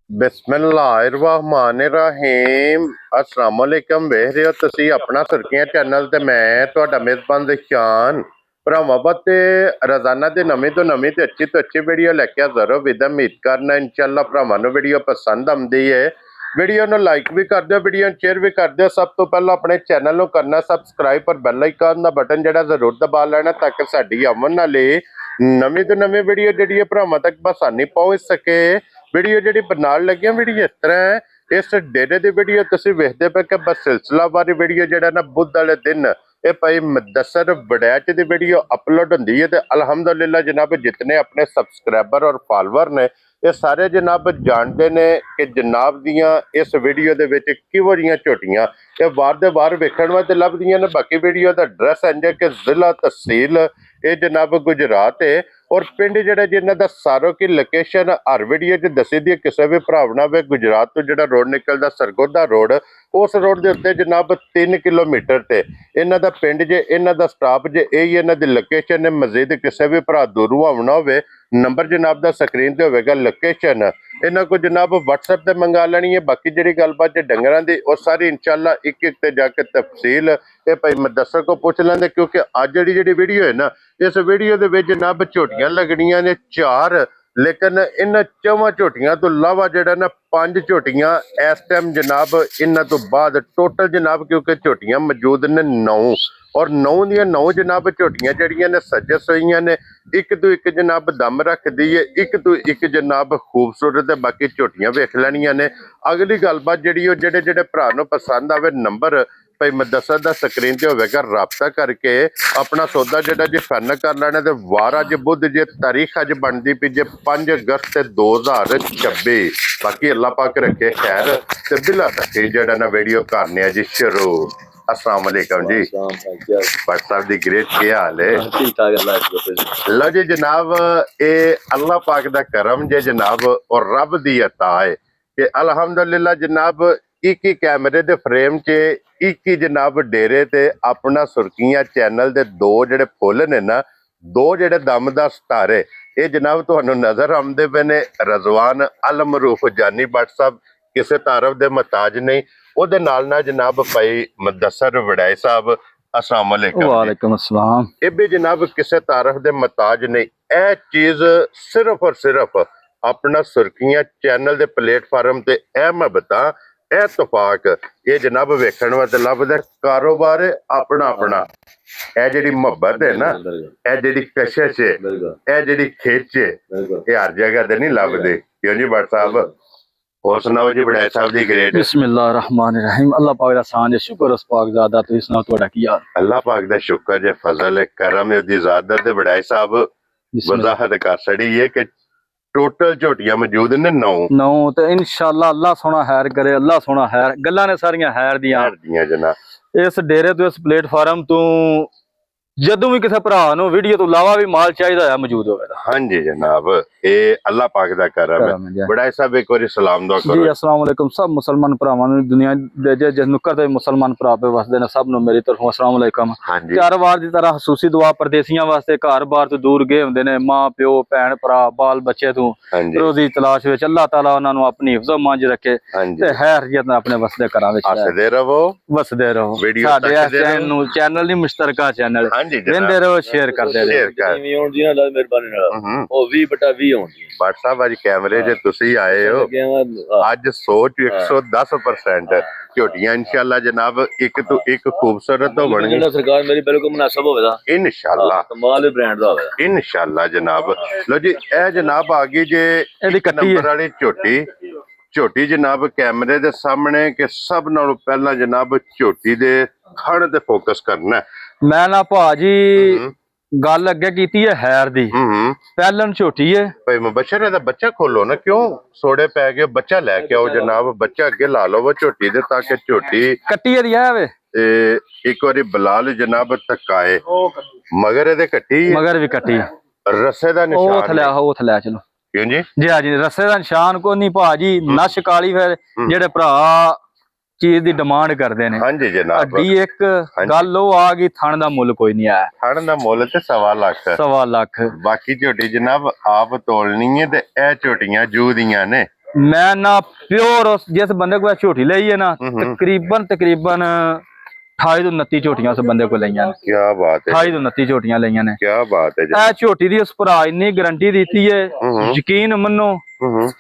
बिस्मिल्लाहिर्रहमानिर्रहीम अस्सलाम वालेकुम। वेख रहे हो तुसी अपना सुर्खियां चैनल ते मैं तुहाडा मेज़बान ज़िशान भरावां ते रोजाना दी नवीं तो अच्छी वीडियो लैके हाज़र हो। विद उम्मीद करना इंशाअल्लाह भरावां नूं वीडियो पसंद आउंदी है। वीडियो नूं लाइक भी कर दिओ, वीडियो नूं शेयर भी कर दिओ। सब तो पहला अपने चैनल नूं करना सबसक्राइब और बेल आइकन दा बटन जिहड़ा जरूर दबा लेना ताकि साडी आउण वाली नवीं तो नवीं वीडियो जिहड़ी है भरावां तक बसानी पहुंच सके। वीडियो जी बनाने लगे वीडियो इस तरह है, इस डेरे की वीडियो तुम वेखते पे कि बस सिलसिलावार वीडियो जो ना बुध वाले दिन ये भाई मुदस्सर वड़ैच की वीडियो अपलोड होंगी है। तो अलहमदुलिल्लाह जनाब जितने अपने सबसक्राइबर और फॉलोअर ने ये सारे जनाब जानते ने कि जनाब दियाँ इस वीडियो के किहो जिहियां झोटियां ये वार वेखण वास्ते लभदियां ने। बाकी वीडियो का एड्रैस इंज है कि जिला तहसील ये जनाब गुजरात है और पिंड जिहड़ा जिन्हां दा सारो की लोकेशन हर वीडियो च दसी दी। किसी भी भरावना वे गुजरात तो जिहड़ा रोड निकलदा सरगोदा रोड उस रोड के उत्ते जनाब 3 किलोमीटर ते इन्हां दा पिंड जे इन्हां दा स्टाफ जे यही इन्हां दी लोकेशन है। मजीद किसी भी भरा दूरों आउणा होवे नंबर जनाब दा स्क्रीन ते होवेगा लोकेशन इन्हां को जनाब WhatsApp ते मंगा लेनी है। बाकी जिहड़ी गलबात जे डंगरां दी वो सारी इंशाअल्लाह एक एक ते जाके तफसील ये भाई मुदस्सर को पूछ लेंगे क्योंकि अज जिहड़ी वीडियो है ना इस वीडियो दे विच जनाब झोटियां लगनियां ने 4 लेकिन इन 4 झोटियां तो इलावा जिहड़ा ना 5 झोटियां इस टाइम जनाब इन्हां तो बाद टोटल जनाब क्योंकि झोटियां मौजूद ने 9 और 9 दियां 9 जनाब झोटियां जड़ियां ने सज्ज सोईयां ने। एक तो एक जनाब दम रखदी है, एक तो एक जनाब खूबसूरत है। बाकी झोटियां वेख लैनियां ने। अगली गलबात जिहड़ी जेडे जेडे भरा नूं पसंद आवे नंबर भाई मुदस्सर दा स्क्रीन ते होवेगा राबता करके अपना सौदा जिहड़ा जी फाइनल कर लेना। ते वार अज बुध जे तारीख अज बनदी पई जे 5 अगस्त 2026। बाकी अल्लाह पाक रखे खैर ते बिला तक जिहड़ा ना वीडियो करने आ जी शुरू। अस्सलाम वालेकुम जी। भट्ट साहब दी ग्रेट क्या हाल है? लो जी जनाब ये अल्लाह पाक दा करम जे जनाब और रब दी अता है कि अल्हम्दुलिल्लाह जनाब एक ही कैमरे दे फ्रेम च एक ही जनाब डेरे ते अपना सुर्खियां चैनल दे 2 जिहड़े फुल ने ना 2 जिहड़े दमदार सितारे ये जनाब तुहानू नजर आउंदे पे ने। रजवान अल मरूफ जानी भट्ट साहब किसी तारफ दे महताज नहीं ओदे नाल ना जनाब भाई मुदस्सर वड़ैच साहब अस्सलाम वालेकुम अस्सलाम ये भी जनाब किसी तारफ दे महताज नहीं। यह चीज सिर्फ और सिर्फ अपना सुर्खियां चैनल दे प्लेटफार्म ते ए मैं बता इतफाक ये जनाब वेखण वास्ते लभदा कारोबार अपना अपना ए जिहड़ी मोहब्बत है ना ए जिहड़ी कशिश है ए जिहड़ी खिच है ये हर जगह ते नहीं लभदी क्यों जी भट्ट साहब? और सुनाओ जी वड़ैच साहब दी ग्रेट। बिस्मिल्लाहिर्रहमानिर्रहीम अल्लाह पाक दा सान जे शुक्र उस पाक ज़ादा तुसीं सुनाओ तुहाडा की हाल? अल्लाह पाक दा शुक्र जे फजल है करम है दी ज़ादत ते वड़ैच साहब वजाहत कर छड़ी है कि टोटल झोटियां मौजूद ने 9 तो इंशाअल्लाह अल्लाह सोना खैर करे। अल्लाह सोना खैर गल्लां ने सारियां खैर दियां जनाब। इस डेरे तो इस प्लेटफार्म तो जदों भी किसी भरा नूं वीडियो तो इलावा भी माल चाहिदा है मौजूद होवेगा। हाँ जी जनाब ये अल्लाह पाक दा करम है। वड़ैच साहब एक बार सलाम दुआ करो जी। अस्सलाम वालेकुम सब मुसलमान भरावां नूं दुनिया दे जिस नुक्कर ते मुसलमान भरा पे वसदे ने सब नूं मेरी तरफों अस्सलाम वालेकुम। हर वार दी तरह खसूसी दुआ परदेसियां वास्ते घर बार तो दूर गए हुंदे ने मां प्यो भैन भरा बाल बच्चे तों रोजी तलाश विच अल्लाह ताला उन्हां नूं अपनी हिफ्ज़ो मांझ रखे ते खैरियत नाल अपने वसदे घरां विच हसदे रहो वसदे रहो। वीडियो साडे चैनल दी मुश्तरका चैनल वेंदे रहो शेयर करदे भट्ट साहब अज कैमरे जे तुसी आए हो अज सोच 110% झोटियां इंशाअल्लाह जनाब एक तो एक खूबसूरत होवणगी सरकार मेरी बिल्कुल मुनासिब होवेगा इंशाअल्लाह कमाल ब्रांड दा होवेगा इंशाअल्लाह जनाब। लो जी ए जनाब आ गई जे एक नंबर वाली झोटी झोटी जनाब कैमरे दे सामने कि सब नालों पहला जनाब झोटी दे खड़ ते फोकस करना मैं ना भाजी गल अगे कीती है हैर दी पहलन झोटी है भाई मुबशर दा बच्चा खोलो ना क्यों सोड़े पै गए बच्चा लेके आओ जनाब बच्चा अगे ला लो वो झोटी दे ताकि झोटी कट्टी है एक बारी बलाल जनाब तकाए मगर एदे कट्टी मगर भी कट्टी रस्से दा निशान ओ थले चलो क्यों जी जी हां जी रस्से दा निशान को नहीं भाजी नश काली फिर जेड़े भरा ਚੀਜ਼ ਦੀ ਡਿਮਾਂਡ ਕਰਦੇ ਨੇ। ਹਾਂਜੀ ਜਨਾਬ, ਅੱਡੀ ਇੱਕ ਗੱਲ ਉਹ ਆ ਗਈ, ਥਣ ਦਾ ਮੁੱਲ ਕੋਈ ਨਹੀਂ ਆਇਆ। ਥਣ ਦਾ ਮੁੱਲ ਤੇ 1.25 ਲੱਖ। 1.25 ਲੱਖ। ਬਾਕੀ ਝੋਟੀ ਜਨਾਬ ਆਪ ਤੋਲਣੀ ਹੈ ਤੇ ਇਹ ਝੋਟੀਆਂ ਜੂ ਦੀਆਂ ਨੇ। ਮੈਂ ਨਾ ਪਿਓਰ ਜਿਸ ਬੰਦੇ ਕੋਲ ਝੋਟੀ ਲਈ ਹੈ ਨਾ, ਤਕਰੀਬਨ 28 ਤੋਂ 29 ਝੋਟੀਆਂ ਉਸ ਬੰਦੇ ਕੋਲ ਲਈਆਂ ਨੇ। ਕੀ ਬਾਤ ਹੈ, 28 ਤੋਂ 29 ਝੋਟੀਆਂ ਲਈਆਂ ਨੇ। ਕੀ ਬਾਤ ਹੈ ਜੀ। ਇਹ ਝੋਟੀ ਦੀ ਉਸ ਭਰਾ ਇੰਨੀ ਗਾਰੰਟੀ ਦਿੱਤੀ ਹੈ, ਯਕੀਨ ਮੰਨੋ।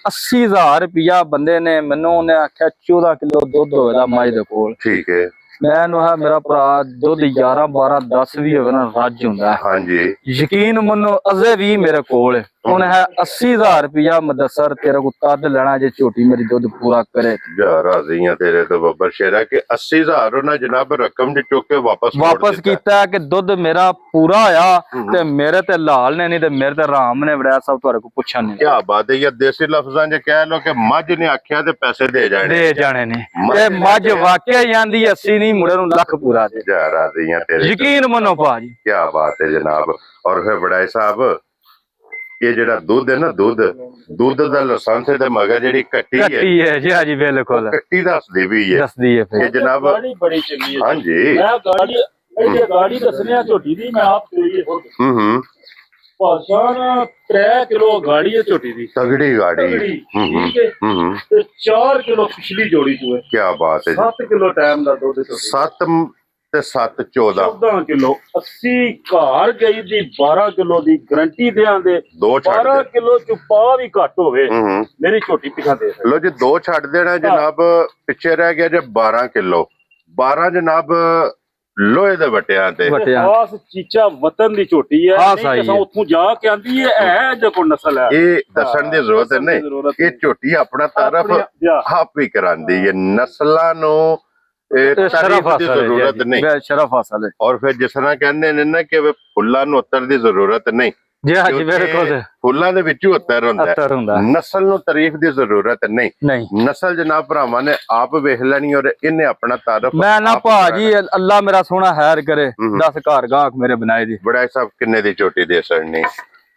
80,000 ਰੁਪਇਆ ਬੰਦੇ ਨੇ ਮੈਨੂੰ, ਉਹਨੇ ਆਖਿਆ 14 ਕਿਲੋ ਦੁੱਧ ਹੋਵੇਗਾ ਮੱਝ ਦੇ ਕੋਲ। ਠੀਕ ਹੈ। ਮੈਂ ਨੂੰ ਮੇਰਾ ਭਰਾ ਦੁੱਧ 11 12 10 ਵੀ ਹੋਵੇ ਨਾ ਰੱਜ ਹੁੰਦਾ। ਹਾਂਜੀ ਯਕੀਨ ਮੰਨੋ ਅਜੇ ਵੀ ਮੇਰੇ ਕੋਲ ਹੁਣ ਹੈ 80,000 ਰੁਪਇਆ ਮਦਸਰ ਤੇਰੇ ਕੋ ਤਦ ਲੈਣਾ ਜੇ ਝੋਟੀ ਮੇਰੀ ਦੁੱਧ ਪੂਰਾ ਕਰੇ। ਯਾਰ ਰਾਜ਼ੀਆਂ ਤੇਰੇ ਤੋਂ ਬੱਬਰ ਸ਼ੇਰਾ ਕਿ 80,000 ਉਹਨਾਂ ਜਨਾਬ ਰਕਮ ਦੇ ਚੁੱਕ ਕੇ ਵਾਪਸ ਕੀਤਾ ਕਿ ਦੁੱਧ ਮੇਰਾ ਪੂਰਾ ਹੋਇਆ ਤੇ ਮੇਰੇ ਤੇ ਲਾਲ ਨੇ ਨਹੀਂ ਤੇ ਮੇਰੇ ਤੇ ਰਾਮ ਨੇ ਵੜਿਆ। ਸਭ ਤੁਹਾਡੇ ਕੋ ਪੁੱਛਣ ਨਹੀਂ। ਕੀ ਬਾਤ ਹੈ। ਇਹ ਦੇਸੀ ਲਫ਼ਜ਼ਾਂ 'ਚ ਕਹਿ ਲੋ ਕਿ ਮੱਝ ਨੇ ਆਖਿਆ ਤੇ ਪੈਸੇ ਦੇ ਜਾਣੇ ਨੇ। ਤੇ ਮੱਝ ਵਾਕਿਆ ਜਾਂਦੀ 80 ਨਹੀਂ ਮੁੰਡੇ ਨੂੰ ਲੱਖ ਪੂਰਾ ਦੇ। ਯਾਰ ਰਾਜ਼ੀਆਂ ਤੇਰੇ, ਯਕੀਨ ਮੰਨੋ ਭਾਜੀ। ਕੀ ਬਾਤ ਹੈ ਜਨਾਬ। ਔਰ ਫਿਰ ਬੜਾਈ ਸਾਹਿਬ ਇਹ ਜਿਹੜਾ ਦੁੱਧ ਹੈ ਨਾ, ਦੁੱਧ ਦਾ ਲਾਇਸੈਂਸ ਤੇ ਮਗਰ ਜਿਹੜੀ ਕੱਟੀ ਹੈ ਜੀ। ਹਾਂਜੀ ਬਿਲਕੁਲ ਕੱਟੀ ਦੱਸਦੀ ਵੀ ਹੈ। ਦੱਸਦੀ ਹੈ ਫਿਰ ਇਹ ਜਨਾਬ ਗਾੜੀ ਬੜੀ ਚੰਗੀ ਹੈ। ਹਾਂਜੀ ਮੈਂ ਗਾੜੀ ਦੱਸਣੀ ਆ ਝੋਟੀ ਦੀ। ਮੈਂ ਆਪ ਚੋਈ ਹੈ ਭਾਸ਼ਾ 3 ਕਿਲੋ ਗਾੜੀ ਹੈ ਝੋਟੀ ਦੀ, ਤਗੜੀ ਗਾੜੀ। ਠੀਕ ਹੈ। ਤੇ 4 ਕਿਲੋ ਪਿਛਲੀ ਜੋੜੀ ਚੋਂ ਹੈ। ਕੀ ਬਾਤ ਹੈ। 7 ਕਿਲੋ ਟਾਈਮ ਦਾ ਦੁੱਧ। 7 ਤੇ 7 14 ਕਿਲੋ 80 ਘਰ ਗਈ ਦੀ 12 ਕਿਲੋ ਦੀ ਗਰੰਟੀ ਦੇਾਂਗੇ। 12 ਕਿਲੋ ਚ ਪਾ ਵੀ ਘੱਟ ਹੋਵੇ ਮੇਰੀ ਝੋਟੀ ਪਿਛਾ ਦੇ। ਲੋ ਜੀ 2 ਛੱਡ ਦੇਣਾ ਜਨਾਬ, ਪਿੱਛੇ ਰਹਿ ਗਿਆ ਜੇ 12 ਕਿਲੋ। 12 ਜਨਾਬ ਲੋਹੇ ਦੇ ਵਟਿਆਂ ਤੇ ਖਾਸ ਚੀਚਾ ਵਤਨ ਦੀ ਝੋਟੀ ਹੈ। ਨਹੀਂ ਉੱਥੋਂ ਜਾ ਕੇ ਆਂਦੀ ਹੈ ਜੇ ਕੋਈ ਨਸਲ ਹੈ। ਇਹ ਦੱਸਣ ਦੀ ਜ਼ਰੂਰਤ ਨਹੀਂ, ਇਹ ਝੋਟੀ ਆਪਣਾ ਤਾਰਫ ਆਪ ਹੀ ਕਰਾਂਦੀ ਹੈ। ਨਸਲਾਂ ਨੂੰ ਤਾਰੀਫ ਦੀ ਜ਼ਰੂਰਤ ਨਹੀਂ, ਸ਼ਰਫ ਹਾਸਲ ਹੈ। ਔਰ ਫਿਰ ਜਿਸ ਤਰ੍ਹਾਂ ਕਹਿੰਦੇ ਨੇ ਨਾ ਕਿ ਫੁੱਲਾਂ ਨੂੰ ਉੱਤਰ ਦੀ ਜ਼ਰੂਰਤ ਨਹੀਂ, ਜੀ ਹਾਂਜੀ ਬਿਲਕੁਲ। ਫੁੱਲਾਂ ਦੇ ਵਿੱਚੋਂ ਉੱਤਰ ਹੁੰਦਾ। ਨਸਲ ਨੂੰ ਤਾਰੀਫ ਦੀ ਜ਼ਰੂਰਤ ਨਹੀਂ। ਨਸਲ ਜਨਾਬ ਭਰਾਵਾਂ ਨੇ ਆਪ ਵੇਖ ਲੈਣੀ ਔਰ ਇਹਨੇ ਆਪਣਾ ਤਾਰਫ। ਮੈਂ ਨਾ ਭਾਜੀ ਅੱਲਾ ਮੇਰਾ ਸੋਹਣਾ ਹੈਰ ਕਰੇ 10 ਘਰ ਗਾਹਕ ਮੇਰੇ ਬਣਾਏ ਦੀ। ਬੜਾ ਸਾਹਿਬ ਕਿੰਨੇ ਦੀ ਝੋਟੀ ਦੇ ਸੜਨੀ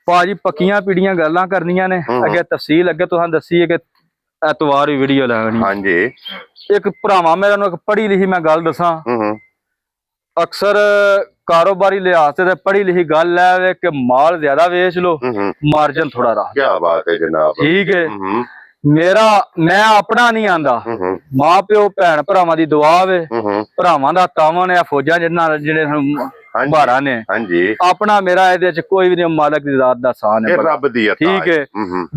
ਭਾਜੀ? ਪੱਕੀਆਂ ਪੀੜੀਆਂ ਗੱਲਾਂ ਕਰਨੀਆਂ ਨੇ। ਅੱਗੇ ਤਫਸੀਲ ਅੱਗੇ ਤੁਹਾਨੂੰ ਦੱਸੀ ਹੈ ਕਿ ਐਤਵਾਰ ਵੀ ਵੀਡੀਓ ਲੈਣੀ। ਹਾਂਜੀ। ਇੱਕ ਭਰਾਵਾਂ ਮੇਰਾ ਨੂੰ ਇੱਕ ਪੜ੍ਹੀ ਲਿਖੀ ਮੈਂ ਗੱਲ ਦੱਸਾਂ, ਅਕਸਰ ਕਾਰੋਬਾਰੀ ਲਿਹਾਜ਼ ਤੇ ਪੜ੍ਹੀ ਲਿਖੀ ਗੱਲ ਹੈ ਕਿ ਮਾਲ ਜ਼ਿਆਦਾ ਵੇਚ ਲੋ, ਮਾਰਜਨ ਥੋੜਾ ਰੱਖ। ਕੀ ਬਾਤ ਹੈ ਜਨਾਬ। ਠੀਕ ਹੈ। ਮੈਂ ਆਪਣਾ ਨਹੀਂ ਆਂਦਾ, ਮਾਂ ਪਿਓ ਭੈਣ ਭਰਾਵਾਂ ਦੀ ਦੁਆ ਵੇ, ਭਰਾਵਾਂ ਦਾ ਤਾਵਨ ਹੈ, ਫੌਜਾਂ ਜਿਹੜੇ ਭਾਰਾ ਨੇ। ਹਾਂਜੀ। ਆਪਣਾ ਮੇਰਾ ਇਹਦੇ ਚ ਕੋਈ ਵੀ ਨਹੀਂ, ਮਾਲਕ ਦੀ ਜ਼ਾਤ ਦਾ ਸਾਨ ਹੈ, ਰੱਬ ਦੀ ਅਤਾ। ਠੀਕ ਹੈ।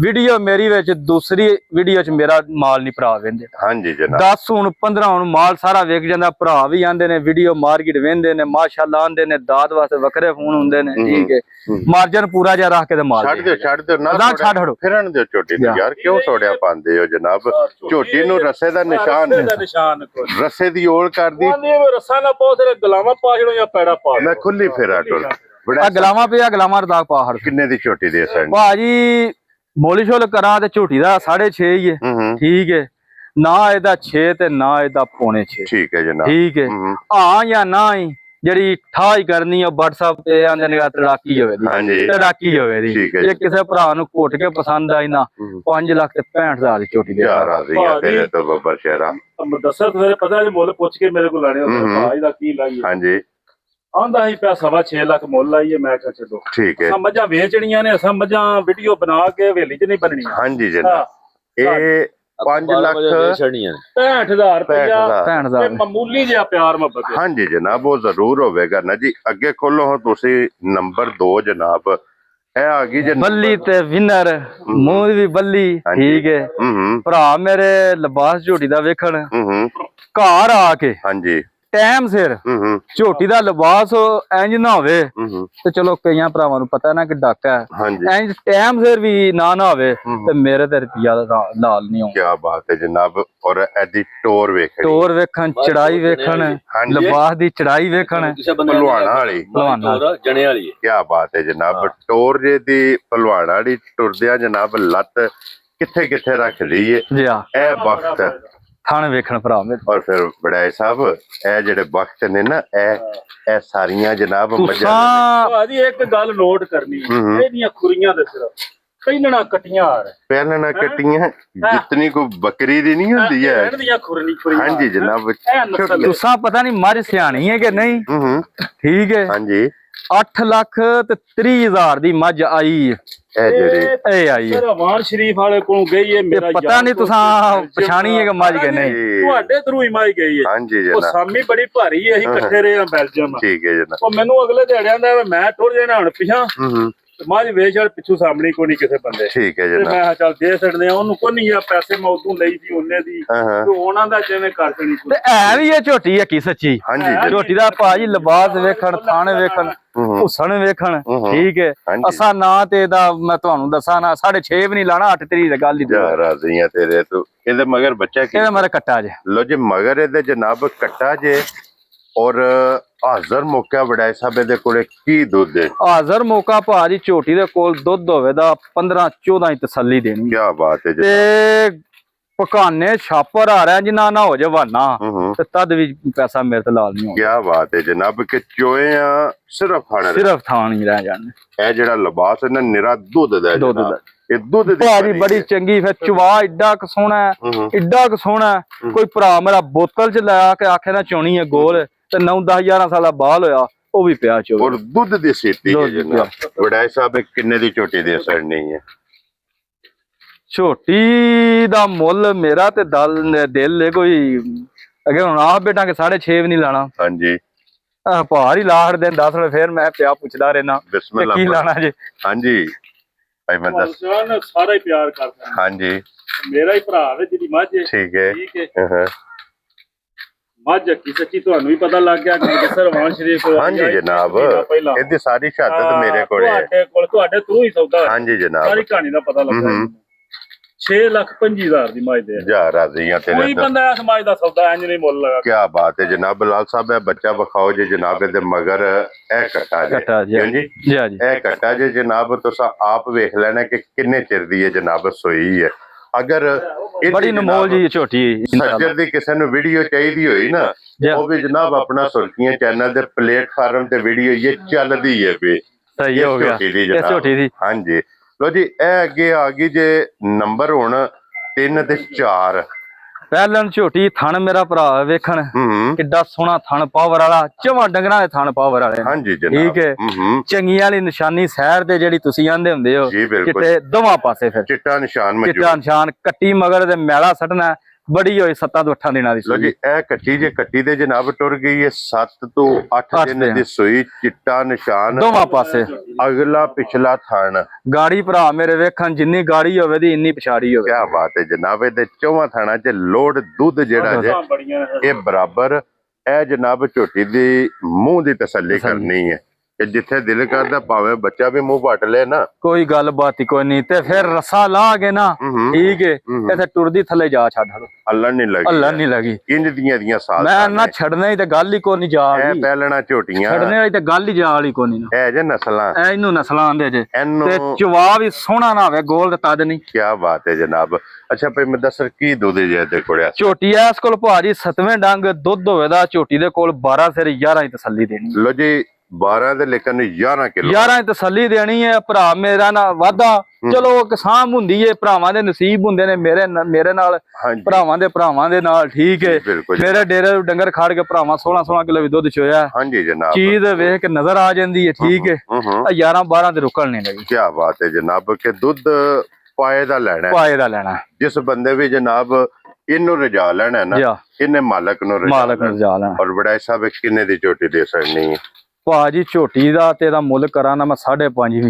ਵੀਡੀਓ ਮੇਰੀ ਵਿੱਚ ਦੂਸਰੀ ਵੀਡੀਓ ਚ ਮੇਰਾ ਮਾਲ ਨਹੀਂ ਭਰਾ ਵੇਂਦੇ। ਹਾਂਜੀ ਜਨਾਬ। 10 ਹੁਣ 15 ਹੁਣ ਮਾਲ ਸਾਰਾ ਵੇਖ ਜਾਂਦਾ। ਭਰਾ ਵੀ ਆਂਦੇ ਨੇ ਵੀਡੀਓ ਮਾਰਕੀਟ ਵੇਂਦੇ ਨੇ, ਮਾਸ਼ਾਅੱਲਾ ਆਂਦੇ ਨੇ, ਦਾਤ ਵਾਸਤੇ ਵੱਖਰੇ ਫੋਨ ਹੁੰਦੇ ਨੇ। ਠੀਕ ਹੈ। ਮਾਰਜਨ ਪੂਰਾ ਜਿਹਾ ਰੱਖ ਕੇ ਤੇ ਮਾਲ ਛੱਡ ਦਿਓ ਨਾ, ਛੱਡ ਹੜੋ ਫਿਰਨ ਦਿਓ ਝੋਟੀ ਨੂੰ। ਯਾਰ ਕਿਉਂ ਛੋੜਿਆ ਪਾਉਂਦੇ ਹੋ ਜਨਾਬ? ਝੋਟੀ ਨੂੰ ਰਸੇ ਦਾ ਨਿਸ਼ਾਨ ਹੈ, ਰਸੇ ਦੀ ਓਲ ਕਰਦੀ। ਰਸਾ ਨਾ ਪਾਓ, ਸਿਰ ਗਲਾਵਾਂ ਪਾ ਛੜੋ ਜਾਂ ਪੈੜਾ ਪਾ। ਮੈਂ ਖੁੱਲੀ ਫੇਰਾ ਟੁਰ ਗਲਾਵਾਂ ਪਿਆ, ਗਲਾਵਾਂ ਰਦਾਗ ਪਾ ਹੜ। ਕਿੰਨੇ ਦੀ ਝੋਟੀ ਦੇ ਸਨ ਭਾਜੀ? ਮੋਲੀ ਸ਼ੋਲ ਕਰਾਂ ਤੇ ਝੋਟੀ ਦਾ 6.5 ਹੀ ਹੈ। ਠੀਕ ਹੈ। ਨਾ ਇਹਦਾ 6 ਤੇ ਨਾ ਇਹਦਾ 5.5। ਠੀਕ ਹੈ ਜਨਾਬ। ਠੀਕ ਹੈ। ਹਾਂ ਜਾਂ ਨਾ ਹੀ ਜਿਹੜੀ ਠਾ ਹੀ ਕਰਨੀ ਆ WhatsApp ਤੇ ਆਂਦੇ ਨੇ ਤੜਾਕੀ ਹੋਵੇ ਦੀ, ਤੜਾਕੀ ਹੋਵੇ ਦੀ। ਇਹ ਕਿਸੇ ਭਰਾ ਨੂੰ ਘੁੱਟ ਕੇ ਪਸੰਦ ਆਈ ਨਾ 5 ਲੱਖ ਤੇ 65,000 ਦੀ ਝੋਟੀ ਦੇ। ਯਾਰ ਆ ਤੇਰੇ ਤੋਂ ਬੱਬਰ ਸ਼ੇਰਾ ਦੱਸਰ ਤੇਰੇ ਪਤਾ ਜੇ ਮੁੱਲ ਪੁੱਛ ਕੇ ਮੇਰੇ ਕੋਲ ਲਾਣੇ ਹੁੰਦੇ ਭਾਈ ਦਾ ਕੀ ਲਾਈਏ। ਹਾਂਜੀ। ਆਂਦਾ ਹੀ ਪਿਆ 6.5 ਲੱਖ ਮੁੱਲ ਲਾਈਏ। ਮੈਂ ਕਿਹਾ ਚਲੋ ਠੀਕ ਹੈ। ਮੱਝਾਂ ਵੇਚਣੀਆਂ ਨੇ, ਅਸਾਂ ਮੱਝਾਂ ਵੀਡੀਓ ਬਣਾ ਕੇ ਹਵੇਲੀ ਚ ਨਹੀਂ ਬਣਨੀਆਂ। ਹਾਂਜੀ ਜਨਾਬ। ਇਹ 5 ਲੱਖ 65,000 ਰੁਪਇਆ ਮਾਮੂਲੀ ਜਿਹਾ ਪਿਆਰ ਮੁਹੱਬਤ। ਹਾਂਜੀ ਜਨਾਬ, ਉਹ ਜ਼ਰੂਰ ਹੋਵੇਗਾ ਨਾ ਜੀ। ਅੱਗੇ ਖੋਲੋ ਤੁਸੀਂ ਨੰਬਰ 2 ਜਨਾਬ। ਇਹ ਆ ਗਈ ਜੀ ਬੱਲੀ ਤੇ ਵਿਨਰ, ਮੂੰਹ ਵੀ ਬੱਲੀ। ਠੀਕ ਹੈ। ਭਰਾ ਮੇਰੇ ਲਿਬਾਸ ਝੋਟੀ ਦਾ ਵੇਖਣ ਘਰ ਆ ਕੇ, ਹਾਂਜੀ ਟਾਈਮ ਸਿਰ ਝੋਟੀ ਦਾ ਲਿਬਾਸ ਇੰਜ ਨਾ ਹੋਵੇ ਤੇ ਚਲੋ ਕਈਆਂ ਭਰਾਵਾਂ ਨੂੰ ਪਤਾ ਨਾ ਕਿ ਡਾਕਾ ਹੈ, ਇੰਜ ਟਾਈਮ ਸਿਰ ਵੀ ਨਾ ਹੋਵੇ ਤੇ ਮੇਰੇ ਤੇ ਰੁਪਿਆ ਲਾਲ ਨਹੀਂ ਆਉਂਦਾ। ਕੀ ਬਾਤ ਹੈ ਜਨਾਬ। ਔਰ ਇਹਦੀ ਟੋਰ ਵੇਖਣ, ਟੋਰ ਵੇਖਣ, ਚੜਾਈ ਵੇਖਣ, ਲਿਬਾਸ ਦੀ ਚੜਾਈ ਵੇਖਣ, ਭਲਵਾਨਾਂ ਵਾਲੀ ਜਣੇ ਵਾਲੀ। ਕੀ ਬਾਤ ਹੈ ਜਨਾਬ। ਟੋਰ ਜੇ ਦੀ ਭਲਵਾਨਾਂ ਵਾਲੀ ਟੁਰਦਿਆਂ ਜਨਾਬ ਲੱਤ ਕਿੱਥੇ ਕਿੱਥੇ ਰੱਖ ਲਈ ਹੈ ਇਹ ਵਕਤ ਥਣ ਵੇਖਣ ਭਰਾ ਮੇਰੇ। ਔਰ ਫਿਰ ਬੜਾਏ ਸਾਹਿਬ ਇਹ ਜਿਹੜੇ ਵਕਤ ਨੇ ਨਾ, ਇਹ ਸਾਰੀਆਂ ਜਨਾਬ ਮੱਝਾਂ। ਭਾਜੀ ਇੱਕ ਗੱਲ ਨੋਟ ਕਰਨੀ, ਇਹਦੀਆਂ ਖੁਰੀਆਂ ਦੇ ਸਿਰਫ ਪਹਿਲਣਾ ਕਟੀਆਂ ਆ ਰਹੇ ਪਹਿਲਣਾ ਕੱਟੀਆਂ ਜਿਤਨੀ ਕੋ ਬੱਕਰੀ ਦੀ ਨਹੀਂ ਹੁੰਦੀ ਹੈ। ਦੀਆਂ ਖੁਰਨੀ ਖੁਰੀ ਹਾਂਜੀ ਜਨਾਬ। ਤੁਸਾਂ ਪਤਾ ਨਹੀਂ ਮੱਝ ਸਿਆਣੀ ਹੈ ਕਿ ਨਹੀਂ। ਠੀਕ ਹੈ। ਹਾਂਜੀ 8,30,000 ਦੀ ਮੱਝ ਆਈ ਹੈ। ਇਹ ਜਿਹੜੀ ਇਹ ਆਈ ਹੈ ਰਵਾਨ ਸ਼ਰੀਫ ਵਾਲੇ ਕੋਲ ਗਈ ਹੈ। ਮੇਰਾ ਪਤਾ ਨਹੀਂ ਤੁਸਾਂ ਪਛਾਣੀ ਹੈ ਕਿ ਮੱਝ ਕਿ ਨਹੀਂ। ਤੁਹਾਡੇ ਥਰੂ ਹੀ ਮੱਝ ਗਈ ਹੈ। ਹਾਂਜੀ ਉਹ ਜਨਾਬ। ਸਾਮੀ ਬੜੀ ਭਾਰੀ ਹੈ। ਅਸੀਂ ਇਕੱਠੇ ਰਹੇ ਹਾਂ ਬੈਲਜੀਅਮ। ਠੀਕ ਹੈ ਜਨਾਬ। ਉਹ ਮੈਨੂੰ ਅਗਲੇ ਦਿਹਾੜਿਆਂ ਦਾ ਮੈਂ ਟੁਰ ਜਾਣਾ ਹੁਣ ਪਿਛਾਂ ਮੱਝ ਵੇਚ ਯਾਰ ਪਿੱਛੋਂ ਸਾਹਮਣੀ ਕੋਈ ਨਹੀਂ ਕਿਸੇ ਬੰਦੇ। ਠੀਕ ਹੈ ਤੇ ਜਨਾਬ। ਮੈਂ ਚੱਲ ਦੇ ਸਕਦੇ ਆ ਉਹਨੂੰ ਕੋਈ ਨਹੀਂ ਆ ਪੈਸੇ ਮੈਂ ਉਦੋਂ ਲਈ ਸੀ ਉਹਨੇ ਦੀ ਤੇ ਉਹਨਾਂ ਦਾ ਜਿਵੇਂ ਕਰ ਦੇਣੀ ਤੇ ਐ ਵੀ ਇਹ ਝੋਟੀ ਹੈ ਕੀ ਸੱਚੀ। ਹਾਂਜੀ ਝੋਟੀ ਦਾ ਭਾਜੀ ਲਿਬਾਸ ਵੇਖਣ ਥਣ ਵੇਖਣ ਹੁਸਨ ਵੇਖਣ। ਠੀਕ ਹੈ। ਅਸਾਂ ਨਾ ਤੇ ਇਹਦਾ ਮੈਂ ਤੁਹਾਨੂੰ ਦੱਸਾਂ ਨਾ 6.5 ਵੀ ਨਹੀਂ ਲਾਣਾ 8 ਦੀ ਗੱਲ ਹੀ ਜਾ ਰਾਜ਼ੀਆਂ ਤੇਰੇ ਤੋਂ। ਇਹਦੇ ਮਗਰ ਬੱਚਾ ਕੀ ਇਹਦਾ ਮੇਰਾ ਕੱਟਾ ਜੇ। ਲੋ ਜੀ ਮਗਰ ਇਹਦੇ ਜਨਾਬ ਕੱਟਾ ਜੇ ਔਰ ਹਾਜ਼ਰ ਮੌਕਾ ਵਡਾਈ ਸਾਹਿਬ ਇਹਦੇ ਕੋਲੇ ਕੀ ਦੁੱਧ ਹੈ। ਹਾਜ਼ਰ ਮੌਕਾ ਭਾਜੀ ਝੋਟੀ ਦੇ ਕੋਲ ਦੁੱਧ ਹੋਵੇ ਦਾ 15-14 ਹੀ ਤਸੱਲੀ ਦੇਣੀ। ਕੀ ਬਾਤ ਹੈ ਤੇ ਪਕਾਨੇ ਛਾਪਰ ਆ ਰਿਹਾ ਜਿੰਨਾ ਨਾ ਹੋ ਜਵਾਨਾ ਤੇ ਤਦ ਵੀ ਪੈਸਾ ਮੇਰੇ ਤੇ ਲਾਲ ਨਹੀਂ ਹੋਣਾ। ਕੀ ਬਾਤ ਹੈ ਜਨਾਬ ਕਿ ਚੋਏ ਆ ਸਿਰਫ ਖਾਣਾ ਸਿਰਫ ਥਾਣ ਹੀ ਰਹਿ ਜਾਣੇ। ਇਹ ਜਿਹੜਾ ਲਿਬਾਸ ਹੈ ਨਾ ਨਿਰਾ ਦੁੱਧ ਦਾ ਦੁੱਧ ਦਾ ਇਹ ਦੁੱਧ ਦੀ ਭਾਜੀ ਬੜੀ ਚੰਗੀ। ਫਿਰ ਚਵਾ ਏਡਾ ਕ ਸੋਹਣਾ ਏਡਾ ਕ ਸੋਹਣਾ। ਕੋਈ ਭਰਾ ਮੇਰਾ ਬੋਤਲ ਚ ਲਾ ਕੇ ਆਖੇ ਨਾ ਚੋਣੀ ਹੈ ਗੋਲ ਤੇ 9-10-11 ਸਾਲਾ ਬਾਲ ਹੋਇਆ ਉਹ ਵੀ ਪਿਆ ਚੋ। ਔਰ ਦੁੱਧ ਦੀ ਸੀਟੀ ਹੈ ਜਨਾਬ। ਵਡਾਈ ਸਾਹਿਬ ਕਿੰਨੇ ਦੀ ਝੋਟੀ ਦੇ ਸੜਨੀ ਹੈ। ਝੋਟੀ ਦਾ ਮੁੱਲ ਮੇਰਾ ਤੇ ਦਿਲ ਹੈ ਕੋਈ ਅਗੇ ਹੁਣ ਆਪ ਬੇਟਾ ਕਿ 6.5 ਵੀ ਨਹੀਂ ਲਾਣਾ। ਹਾਂਜੀ ਭਾਰ ਹੀ ਲਾਹੜ ਦੇ 10 ਰੁਪਏ ਫਿਰ ਮੈਂ ਪਿਆ ਪੁੱਛਦਾ ਰਹਿਣਾ ਬਿਸਮਿਲ੍ਲਾ ਕੀ ਲਾਣਾ ਜੇ। ਹਾਂਜੀ ਭਾਈ ਮੈਂ ਦੱਸ ਸਾਰਾ ਹੀ ਪਿਆਰ ਕਰਦਾ। ਹਾਂਜੀ ਮੇਰਾ ਹੀ ਭਰਾ ਹੈ ਜਿਹਦੀ ਮੱਝ ਹੈ। ਠੀਕ ਹੈ। ਠੀਕ ਹੈ। ਮੱਝ ਕੀ ਸੱਚੀ ਤੁਹਾਨੂੰ ਵੀ ਪਤਾ ਲੱਗ ਗਿਆ ਕਿ ਰਵਾਨ ਸ਼ਰੀਫ। ਹਾਂਜੀ ਜਨਾਬ ਇਹਦੀ ਸਾਰੀ ਸ਼ਹਾਦਤ ਮੇਰੇ ਕੋਲ ਹੈ। ਤੁਹਾਡੇ ਥਰੂ ਹੀ ਸੌਦਾ। ਹਾਂਜੀ ਜਨਾਬ ਸਾਰੀ ਕਹਾਣੀ ਦਾ ਪਤਾ ਲੱਗਾ। 6,25,000 ਦੀ ਮੱਝ ਦੇ ਜਾ ਰਾਜ਼ੀਆਂ ਤੇਰੇ ਕੋਈ ਬੰਦਾ ਇਸ ਮੱਝ ਦਾ ਸੌਦਾ ਇੰਜ ਨਹੀਂ ਮੁੱਲ ਲਗਾ। ਕੀ ਬਾਤ ਹੈ ਜਨਾਬ। ਲਾਲ ਸਾਹਿਬ ਇਹ ਬੱਚਾ ਵਿਖਾਓ ਜੀ ਜਨਾਬ ਇਹਦੇ ਮਗਰ ਇਹ ਕੱਟਾ ਜੀ। ਜੀ ਜੀ ਇਹ ਕੱਟਾ ਜੀ ਜਨਾਬ ਤੁਸੀਂ ਆਪ ਵੇਖ ਲੈਣਾ ਕਿ ਕਿੰਨੇ ਚਿਰ ਦੀ ਹੈ ਜਨਾਬ ਸੋਈ ਹੈ। ਅਗਰ ਬੜੀ ਨਮੋਲ ਜੀ ਝੋਟੀ ਸੱਜਰ ਦੀ ਕਿਸੇ ਨੂੰ ਵੀਡੀਓ ਚਾਹੀਦੀ ਹੋਈ ਨਾ ਉਹ ਵੀ ਜਨਾਬ ਆਪਣਾ ਸੁਰਖੀਆਂ ਚੈਨਲ ਦੇ ਪਲੇਟਫਾਰਮ ਤੇ ਵੀਡੀਓ ਇਹ ਚੱਲਦੀ ਹੈ ਵੀ ਸਹੀ ਹੋ ਗਿਆ ਇਹ ਝੋਟੀ ਦੀ। ਹਾਂਜੀ ਲੋ ਜੀ ਇਹ ਅੱਗੇ ਆ ਗਈ ਜੇ ਨੰਬਰ ਹੁਣ 3 ਤੇ 4। ਪਹਿਲਾਂ ਝੋਟੀ ਥਣ ਮੇਰਾ ਭਰਾ ਵੇਖਣ ਕਿੱਡਾ ਸੋਹਣਾ ਥਣ ਪਾਵਰ ਵਾਲਾ ਚਵਾਂ ਡੰਗਰਾਂ ਦੇ ਥਣ ਪਾਵਰ ਵਾਲੇ। ਹਾਂਜੀ ਜਨਾਬ। ਠੀਕ ਹੈ। ਚੰਗੀਆਂ ਵਾਲੀ ਨਿਸ਼ਾਨੀ ਸੈਰ ਦੇ ਜਿਹੜੀ ਤੁਸੀਂ ਆਂਦੇ ਹੁੰਦੇ ਹੋ ਕਿਤੇ ਦੋਵਾਂ ਪਾਸੇ ਫਿਰ ਚਿੱਟਾ ਨਿਸ਼ਾਨ ਮੌਜੂਦ। ਚਿੱਟਾ ਨਿਸ਼ਾਨ ਕੱਟੀ ਮਗਰ ਦੇ ਮੈਲਾ ਸੱਟਣਾ ਬੜੀ ਹੋਈ 7 ਤੋਂ 8 ਦਿਨਾਂ ਦੀ। ਲੋ ਜੀ ਇਹ ਕੱਟੀ ਜੇ ਕੱਟੀ ਦੇ ਜਨਾਬ ਟੁਰ ਗਈ ਹੈ 7 ਤੋਂ 8 ਦਿਨ ਦੀ ਸੂਈ। ਚਿੱਟਾ ਨਿਸ਼ਾਨ ਦੋਵਾਂ ਪਾਸੇ ਅਗਲਾ ਪਿਛਲਾ ਥਣ। ਗਾੜੀ ਭਰਾ ਮੇਰੇ ਵੇਖਣ ਜਿੰਨੀ ਗਾੜੀ ਹੋਵੇ ਦੀ ਇੰਨੀ ਪਛਾੜੀ ਹੋਵੇ। ਕੀ ਬਾਤ ਹੈ ਜਨਾਬ। ਇਹਦੇ ਚੌਵਾਂ ਥਾਣਾ 'ਚ ਲੋਡ ਦੁੱਧ ਜਿਹੜਾ ਜੇ ਇਹ ਬਰਾਬਰ। ਇਹ ਜਨਾਬ ਝੋਟੀ ਦੀ ਮੂੰਹ ਦੀ ਤਸੱਲੀ ਕਰਨੀ ਹੈ ਕਿ ਜਿੱਥੇ ਦਿਲ ਕਰਦਾ ਭਾਵੇਂ ਬੱਚਾ ਵੀ ਮੂੰਹ ਪੱਟ ਲੈ ਨਾ ਕੋਈ ਗੱਲ ਬਾਤ ਹੀ ਕੋਈ ਨਹੀਂ। ਤੇ ਫਿਰ ਰਸਾ ਲਾ ਕੇ ਨਾ ਠੀਕ ਹੈ ਇੱਥੇ ਟੁਰਦੀ ਥੱਲੇ ਜਾ ਛੱਡ ਅੱਲਣ ਨਹੀਂ ਲੱਗੀ। ਅੱਲਣ ਨਹੀਂ ਲੱਗੀ ਇੰਜ ਦੀਆਂ ਸਾਲ ਮੈਂ ਨਾ ਛੱਡਣਾ ਹੀ ਤੇ ਗੱਲ ਹੀ ਕੋਈ ਨਹੀਂ ਜਾ ਇਹ ਪਹਿਲਣਾ ਝੋਟੀਆਂ ਛੱਡਣੇ ਵਾਲੀ ਤੇ ਗੱਲ ਹੀ ਜਾ ਵਾਲੀ ਕੋਈ ਨਹੀਂ। ਇਹ ਜੇ ਨਸਲਾਂ ਇਹਨੂੰ ਨਸਲਾਂ ਆਂਦੇ ਜੇ ਇਹਨੂੰ ਤੇ ਚਵਾ ਵੀ ਸੋਹਣਾ ਨਾ ਹੋਵੇ ਗੋਲ ਤੇ ਤਦ ਨਹੀਂ। ਕੀ ਬਾਤ ਹੈ ਜਨਾਬ। ਅੱਛਾ ਭਾਈ ਮੈਂ ਦੱਸ ਕੀ ਦੁੱਧ ਜੇ ਇਹਦੇ ਕੋਲ ਝੋਟੀ ਐਸ ਕੋਲ ਭਾਜੀ 7ਵੇਂ ਡੰਗ ਦੁੱਧ ਹੋਵੇ ਦਾ ਝੋਟੀ ਦੇ ਕੋਲ 12 ਸਿਰ 11 ਹੀ ਤਸੱਲੀ ਦੇਣੀ। ਲੋ ਜੀ 12 ਦੇ ਲੇਕਿਨ 11 ਕਿਲੋ 11 ਹੀ ਤਸੱਲੀ ਦੇਣੀ ਹੈ। ਭਰਾ ਮੇਰਾ ਨਾ ਵਾਦਾ ਚਲੋ ਕਿਸਾਨ ਹੁੰਦੀ ਏ ਭਰਾਵਾਂ ਦੇ ਨਸੀਬ ਹੁੰਦੇ ਨੇ ਮੇਰੇ ਨਾਲ ਭਰਾਵਾਂ ਦੇ ਨਾਲ। ਠੀਕ ਹੈ। ਮੇਰੇ ਡੇਰੇ ਡੰਗਰ ਖਾੜ ਕੇ ਭਰਾਵਾਂ 16 ਕਿਲੋ ਵੀ ਦੁੱਧ ਚੋਇਆ। ਹਾਂਜੀ ਜਨਾਬ। ਚੀਜ਼ ਵੇਖ ਕੇ ਨਜ਼ਰ ਆ ਜਾਂਦੀ ਹੈ। ਠੀਕ ਹੈ। 11-12 ਦੇ ਰੁਕਣ ਨਹੀਂ ਲੱਗੀ। ਕੀ ਬਾਤ ਹੈ ਜਨਾਬ ਕਿ ਦੁੱਧ ਪਾਏ ਦਾ ਲੈਣਾ ਜਿਸ ਬੰਦੇ ਵੀ ਜਨਾਬ ਇਹਨੂੰ ਰਜਾ ਲੈਣਾ ਨਾ ਇਹਨੇ ਮਾਲਕ ਨੂੰ ਰਜਾ ਲੈਣਾ। ਔਰ ਵਡਾਈ ਸਾਹਿਬ ਕਿੰਨੇ ਦੀ ਝੋਟੀ ਦੇ ਸਕਣੀ ਹੈ ਭਾਜੀ ਝੋਟੀ ਦਾ ਤੇ ਇਹਦਾ ਮੁੱਲ ਕਰਾਂ ਨਾ ਮੈਂ 5.5 ਵੀ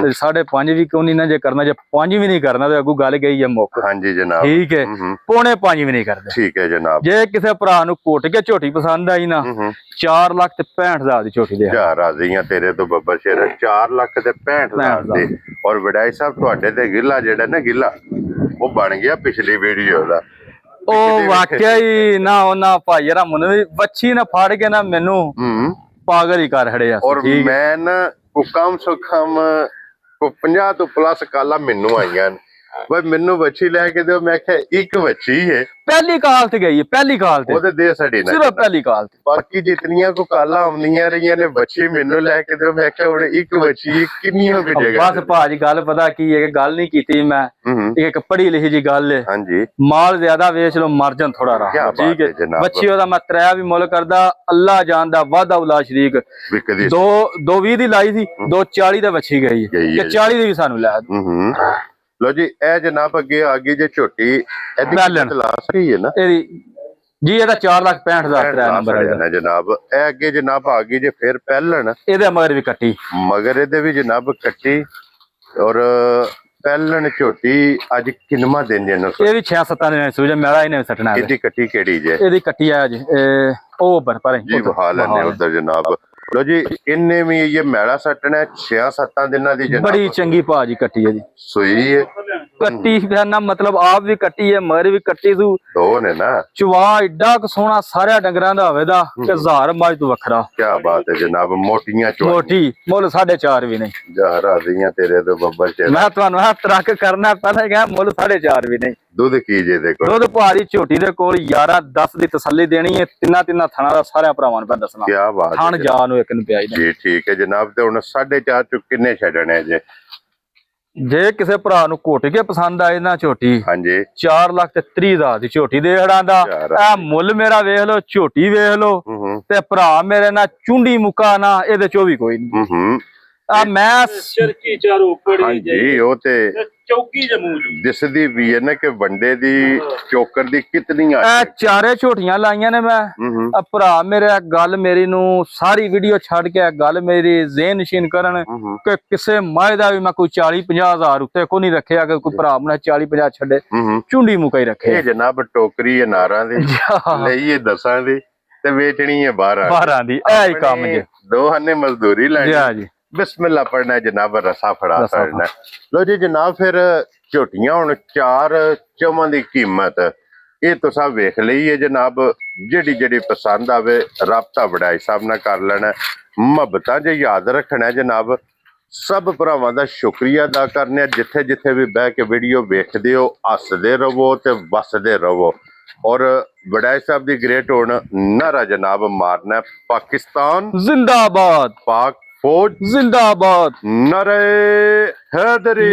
5.5 ਵੀ ਕਿਉਂ ਨਹੀਂ ਨਾ ਜੇ ਕਰਨਾ ਜੇ 5 ਵੀ ਨਹੀਂ ਕਰਨਾ ਤੇ ਅੱਗੂ ਗੱਲ ਗਈ ਹੈ ਮੁੱਕ। ਹਾਂਜੀ ਜਨਾਬ। ਠੀਕ ਹੈ। 4.5 ਵੀ ਨਹੀਂ ਕਰਦੇ। ਠੀਕ ਹੈ ਜਨਾਬ। ਜੇ ਕਿਸੇ ਭਰਾ ਨੂੰ ਕੁੱਟ ਕੇ ਝੋਟੀ ਪਸੰਦ ਆਈ ਨਾ 4,65,000 ਦੀ ਝੋਟੀ ਦੇ। ਜਾ ਰਾਜ਼ੀਆਂ ਤੇਰੇ ਤੋਂ ਬੱਬਰ ਸ਼ੇਰ 4,65,000 ਦੀ। ਔਰ ਵਡਾਈ ਸਾਹਿਬ ਤੁਹਾਡੇ ਤੇ ਗਿੱਲਾ ਜਿਹੜਾ ਨਾ ਗਿੱਲਾ ਉਹ ਬਣ ਗਿਆ ਪਿਛਲੀ ਵੀਡੀਓ ਦਾ। ਉਹ ਵਾਕਿਆ ਹੀ ਨਾ ਉਹਨਾਂ ਭਾਈ ਰਾ ਮੈਨੂੰ ਵੀ ਬੱਚੀ ਨਾ ਫੜ ਕੇ ਨਾ ਮੈਨੂੰ ਪਾਗਲ ਹੀ ਕਰ ਖੜਿਆ। ਔਰ ਮੈਂ ਨਾ ਕੋ ਕਮ ਸੋ ਕਮ 50 ਤੋਂ ਪਲੱਸ ਕਾਲਾਂ ਮੈਨੂੰ ਆਈਆਂ ਓਏ ਮੈਨੂੰ ਵੱਛੀ ਲੈ ਕੇ ਦਿਓ, ਮੈਂ ਕਿਹਾ ਇੱਕ ਵੱਛੀ ਹੈ, ਪਹਿਲੀ ਕਾਲ ਤੇ ਗਈ ਹੈ, ਪਹਿਲੀ ਕਾਲ ਤੇ ਉਹਦੇ ਦੇ ਸਾਡੀ ਨਾ ਸਿਰਫ ਪਹਿਲੀ ਕਾਲ ਤੇ। ਬਾਕੀ ਜਿਤਨੀਆਂ ਕੋ ਕਾਲਾਂ ਆਉਂਦੀਆਂ ਰਹੀਆਂ ਨੇ ਵੱਛੀ ਮੈਨੂੰ ਲੈ ਕੇ ਦਿਓ, ਮੈਂ ਕਿਹਾ ਹੁਣ ਇੱਕ ਵੱਛੀ ਕਿੰਨੀਆਂ ਕੁ ਜਗ੍ਹਾ ਬਸ ਭਾਜੀ ਗੱਲ ਪਤਾ ਕੀ ਹੈ ਕਿ ਗੱਲ ਨਹੀਂ ਕੀਤੀ ਮੈਂ, ਇੱਕ ਪੜ੍ਹੀ ਲਿਖੀ ਜੀ ਗੱਲ ਹੈ। ਹਾਂਜੀ ਮਾਲ ਜ਼ਿਆਦਾ ਵੇਚ ਲੋ ਮਰਜਨ ਥੋੜਾ ਰਹਾ, ਕਿਆ ਠੀਕ ਬਾਤ ਹੈ ਹੈ। ਜਨਾਬ। ਬੱਚੀ ਉਹਦਾ ਮੈਂ ਤਰਿਆ ਵੀ ਮੁੱਲ ਕਰਦਾ, ਅੱਲਾ ਜਾਣਦਾ ਵਾਦਾ ਉਲਾ ਸ਼ਰੀਕ। ਵੀ ਕਦੀ 220 ਦੀ ਲਾਈ ਸੀ, 240 ਦੇ ਵੱਛੀ ਗਈ ਗਈ ਹੈ ਤੇ 40 ਦੀ ਵੀ ਸਾਨੂੰ ਲੈ ਦਿਓ। ਲੋ ਜੀ ਇਹ ਜਨਾਬ ਅੱਗੇ ਆ ਗਈ ਜੇ ਝੋਟੀ, ਇਹਦੀ ਕੀਮਤ ਲਾ ਸਕੀ ਹੈ ਨਾ ਇਹਦੀ ਜੀ, ਇਹਦਾ 4,65,000 ਤਰਾ ਨੰਬਰ ਹੈ ਨਾ ਜਨਾਬ। ਇਹ ਅੱਗੇ ਜਨਾਬ ਆ ਗਈ ਜੇ ਫਿਰ ਪਹਿਲਣ, ਇਹਦੇ ਮਗਰ ਵੀ ਕੱਟੀ, ਮਗਰ ਇਹਦੇ ਵੀ ਜਨਾਬ ਕੱਟੀ। ਔਰ ਪਹਿਲਣ ਝੋਟੀ ਅੱਜ ਕਿੰਨਵਾਂ ਦਿਨ ਜੇ ਨੂੰ ਇਹ ਵੀ 6-7 ਦਿਨ ਸੂਜਾ ਮੇਰਾ ਇਹਨੇ ਸੱਟਣਾ। ਇਹਦੀ ਕੱਟੀ ਕਿਹੜੀ ਜੇ? ਇਹਦੀ ਕੱਟੀ ਆ ਜੀ ਉਹ ਪਰ ਜੀ ਬਹਾ ਲੈਣੇ ਉਧਰ ਜਨਾਬ। ਲੋ ਜੀ ਇਹਨੇ ਵੀ ਇਹ ਮੈਲਾ ਸੱਟਣਾ 6-7 ਦਿਨਾਂ ਦੀ ਜਨਾਬ। ਬੜੀ ਚੰਗੀ ਭਾਜੀ ਕੱਟੀ ਹੈ ਜੀ, ਸੂਈ ਹੈ ਕੱਟੀ ਨਾ ਮਤਲਬ ਆਪ ਵੀ ਕੱਟੀ ਹੈ, ਮਗਰ ਵੀ ਕੱਟੀ ਤੂੰ ਦੋ ਨੇ ਨਾ। ਚਵਾ ਏਡਾ ਕੁ ਸੋਹਣਾ ਸਾਰਿਆਂ ਡੰਗਰਾਂ ਦਾ ਹੋਵੇਦਾ ਕਿ 1000 ਮੱਝ ਤੋਂ ਵੱਖਰਾ। ਕੀ ਬਾਤ ਹੈ ਜਨਾਬ। ਮੋਟੀਆਂ ਚੋਟੀਆਂ, ਮੋਟੀ ਮੁੱਲ 4.5 ਵੀ ਨਹੀਂ। ਜਹਰਾ ਦੀਆਂ ਤੇਰੇ ਤੋਂ ਬੱਬਰ ਚ। ਮੈਂ ਤੁਹਾਨੂੰ ਇਹ ਤਰਕ ਕਰਨਾ ਪਹਿਲਾਂ ਹੀ ਕਿਹਾ, ਮੁੱਲ 4.5 ਵੀ ਨਹੀਂ। ਦੁੱਧ ਕੀ ਜੇ ਦੇਖੋ, ਦੁੱਧ ਭਾਰੀ ਝੋਟੀ ਦੇ ਕੋਲ 11-10 ਦੀ ਤਸੱਲੀ ਦੇਣੀ ਹੈ। ਤਿੰਨਾਂ ਥਣਾ ਦਾ ਸਾਰਿਆਂ ਭਰਾਵਾਂ ਨੂੰ ਮੈਂ ਦੱਸਣਾ। ਕੀ ਬਾਤ ਥਣ ਹੈ ਜਾ ਨੂੰ ਇੱਕ ਨੂੰ ਪਿਆਈ ਜੀ। ਠੀਕ ਹੈ ਜਨਾਬ। ਤੇ ਹੁਣ 4.5 ਚ ਕਿੰਨੇ ਛੱਡਣੇ ਜੇ? ਜੇ ਕਿਸੇ ਭਰਾ ਨੂੰ ਘੁੱਟ ਕੇ ਪਸੰਦ ਆਏ ਨਾ ਝੋਟੀ, ਹਾਂਜੀ 4,30,000 ਦੀ ਝੋਟੀ ਦੇ ਹੜਾਂ ਦਾ। ਇਹ ਮੁੱਲ ਮੇਰਾ ਵੇਖ ਲਓ, ਝੋਟੀ ਵੇਖ ਲਓ, ਤੇ ਭਰਾ ਮੇਰੇ ਨਾਲ ਚੁੰਡੀ ਮੁਕਾ ਨਾ ਇਹਦੇ ਚੋਂ ਵੀ ਕੋਈ ਨਹੀਂ। ਮੈਂ ਚਰਕੀ ਚਾਰੋ ਪੜੀ ਹਾਂਜੀ ਉਹ ਤੇ ਚੌਕੀ ਜਮੂ ਦਿਸਦੀ ਵੀ ਹੈ ਨਾ ਕਿ ਵੰਡੇ ਦੀ ਚੋਕਰ ਦੀ ਕਿਤਨੀਆਂ ਇਹ ਚਾਰੇ ਝੋਟੀਆਂ ਲਾਈਆਂ ਨੇ ਮੈਂ। ਭਰਾ ਮੇਰੇ ਗੱਲ ਮੇਰੀ ਨੂੰ ਸਾਰੀ ਵੀਡੀਓ ਛੱਡ ਕੇ ਗੱਲ ਮੇਰੀ ਜ਼ੇਨ ਨਸ਼ੀਨ ਕਰਨ ਕਿ ਕਿਸੇ ਮਾਏ ਦਾ ਵੀ ਮੈਂ ਕੋਈ 40-50 ਹਜ਼ਾਰ ਉੱਤੇ ਕੋਈ ਨਹੀਂ ਰੱਖਿਆ ਕਿ ਕੋਈ ਭਰਾ ਮੈਨੂੰ 40-50 ਛੱਡੇ, ਚੁੰਡੀ ਮੁਕਾ ਹੀ ਰੱਖੇ। ਇਹ ਜਨਾਬ ਟੋਕਰੀ ਅਨਾਰਾਂ ਦੀ ਲਈ ਇਹ ਦਸਾਂ ਦੀ ਤੇ ਵੇਚਣੀ ਹੈ 12 ਦੀ। ਇਹ ਹੀ ਕੰਮ ਜੇ, ਦੋਹਾਂ ਨੇ ਮਜ਼ਦੂਰੀ ਲੈਣੀ ਜੀ। ਬਿਸਮਿल्लाह पढ़ना है जनाब, रसा फड़ा करना। लो जी जनाब फिर झोटियां हुण 4 चौवां दी कीमत ये तुसां वेख लई है जनाब। जेड़ी जेड़ी पसंद आवे राबता बड़ा हिसाब नाल कर लेना। मुहब्बतां जे याद रखना है जनाब। सब भरावां दा शुक्रिया अदा करने, जिथे जिथे भी बह के वीडियो वेखदे हो हसदे रवो ते वसदे रवो। और वड़ाई साहब दी ग्रेट होण नारा जनाब मारना। पाकिस्तान जिंदाबाद, पाक फौज जिंदाबाद, नारे हैदरी।